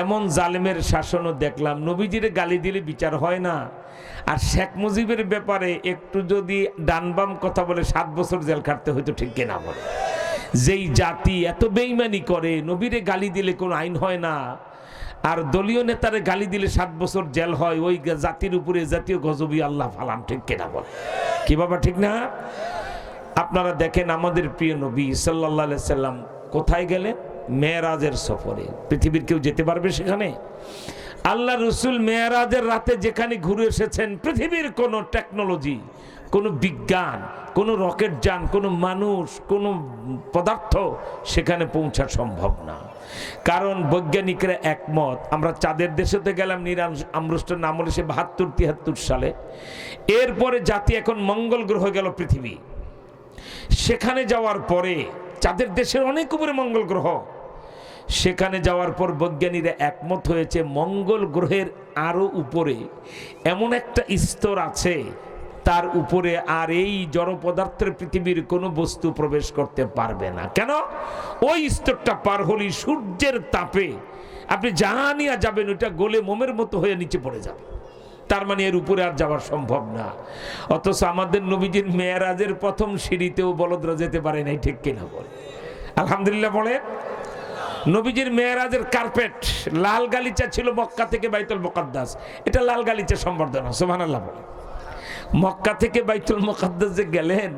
এমন জালেমের শাসনও দেখলাম, নবীজিরে গালি দিলে বিচার হয় না। আর শেখ মুজিবের ব্যাপারে একটু যদি ডানবাম কথা বলে 7 বছর জেল খাটতে হয়তো, ঠিক কিনা বলে? যেই জাতি এত বেইমানি করে, নবীরে গালি দিলে কোনো আইন হয় না, আর দলীয় নেতারে গালি দিলে 7 বছর জেল হয়, ওই জাতির উপরে জাতীয় গজবই আল্লাহ ফালান, ঠিক কিনা বলে? কি বাবা, ঠিক না? আপনারা দেখেন আমাদের প্রিয় নবী সাল্লাল্লাহু আলাইহি সাল্লাম কোথায় গেলেন? মেরাজের সফরে। পৃথিবীর কেউ যেতে পারবে সেখানে? আল্লাহ রসুল মেরাজের রাতে যেখানে ঘুরে এসেছেন, পৃথিবীর কোনো টেকনোলজি, কোনো বিজ্ঞান, কোনো রকেট যান, কোনো মানুষ, কোনো পদার্থ সেখানে পৌঁছা সম্ভব না। কারণ বৈজ্ঞানিকরা একমত। আমরা চাঁদের দেশেতে গেলাম আমরুস্টার নাম হলে সে 72-73 সালে। এরপরে জাতি এখন মঙ্গল গ্রহ গেল পৃথিবী। সেখানে যাওয়ার পরে চাঁদের দেশের অনেক উপরে মঙ্গল গ্রহ, সেখানে যাওয়ার পর বৈজ্ঞানিকরা একমত হয়েছে মঙ্গল গ্রহের আরো উপরে এমন একটা স্তর আছে, তার উপরে আর এই জড় পদার্থের পৃথিবীর কোনো বস্তু প্রবেশ করতে পারবে না। কেন? ওই স্তরটা পার হলেই সূর্যের তাপে আপনি জাহানিয়া যাবেন, ওইটা গলে মোমের মতো হয়ে নিচে পড়ে যাবে। তার মানে এর উপরে আর যাওয়া সম্ভব না। অথচ আমাদের নবীজির মেরাজের প্রথম সিঁড়িতেও বলদরা যেতে পারে নাই, ঠিক কিনা বলে? আলহামদুলিল্লাহ বলে। নবীজির মেরাজের কার্পেট লাল গালিচা ছিল মক্কা থেকে বাইতুল মুকাদ্দাস। এটা লাল গালিচা সম্বর্ধনা, সুবহানাল্লাহ বলে। মক্কা থেকে বাইতুল মুকাদ্দাস যে গেলেন,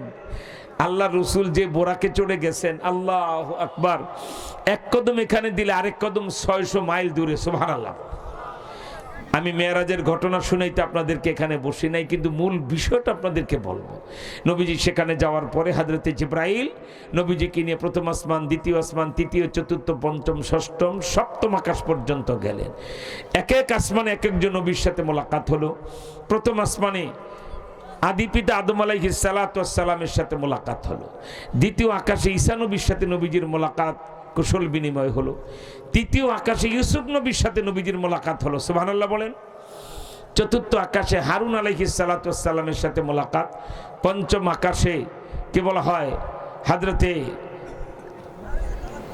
আল্লাহ রসুল যে বোরাকে চড়ে গেছেন, আল্লাহু আকবার, এক কদম এখানে দিলে আরেক কদম 600 মাইল দূরে, সুবহানাল্লাহ। আমি মেরাজের ঘটনা শুনাইতে আপনাদেরকে এখানে বসি নাই, কিন্তু মূল বিষয়টা আপনাদেরকে বলবো। নবীজি সেখানে যাওয়ার পরে হযরতে জিবরাইল নবীজিকে নিয়ে প্রথম আসমান, দ্বিতীয় আসমান, তৃতীয়, চতুর্থ, পঞ্চম, ষষ্ঠম, সপ্তম আকাশ পর্যন্ত গেলেন। এক এক আসমানে এক একজন নবীর সাথে মোলাকাত হলো। প্রথম আসমানে আদি পিতা আদম আলাইহিস সালাতু ওয়াস সালামের সাথে মোলাকাত হলো। দ্বিতীয় আকাশে ঈসা নবীর সাথে নবীজির মোলাকাত, কুশল বিনিময় হলো। তৃতীয় আকাশে ইউসুফ নবীর সাথে নবীজির মোলাকাত হলো, সুবহানাল্লাহ বলেন। চতুর্থ আকাশে হারুন আলাইহিস সালাতু ওয়াস সালামের সাথে মোলাকাত। পঞ্চম আকাশে কি বলা হয়, হযরতে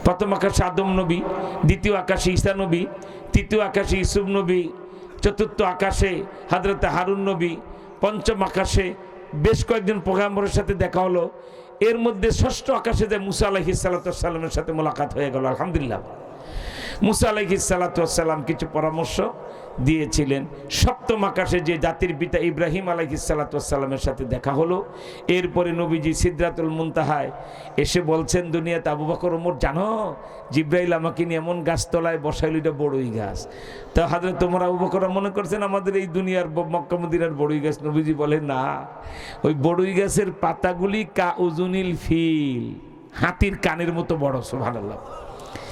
প্রথম আকাশে আদম নবী, দ্বিতীয় আকাশে ঈসা নবী, তৃতীয় আকাশে ইউসুফ নবী, চতুর্থ আকাশে হযরতে হারুন নবী, পঞ্চম আকাশে বেশ কয়েকজন পয়গম্বরের সাথে দেখা হলো। এর মধ্যে ষষ্ঠ আকাশে যে মুসা আলাইহিস সালাতু ওয়াস সালামের সাথে মোলাকাত হয়ে গেল, আলহামদুলিল্লাহ। মুসা আলাইহিস সালাতু ওয়াস সালাম কিছু পরামর্শ দিয়েছিলেন। সপ্তম আকাশে যে জাতির পিতা ইব্রাহিম আলাইহিস সালাতু ওয়াস সালামের সাথে দেখা হলো। এরপরে নবীজি সিদরাতুল মুনতাহায় এসে বলছেন দুনিয়াতে, আবু বকর, ওমর, জানো জিব্রাইল আমাকে নিয়ে এমন গাছতলায় বসাইল, এটা বড়ই গাছ। তা হযরত ওমর, আবু বকর মনে করছেন আমাদের এই দুনিয়ার মক্কা মদিনার বড়ই গাছ। নবীজি বলে না, ওই বড়ই গাছের পাতাগুলি কা উজুনিল ফিল, হাতির কানের মতো বড়, সুবহানাল্লাহ।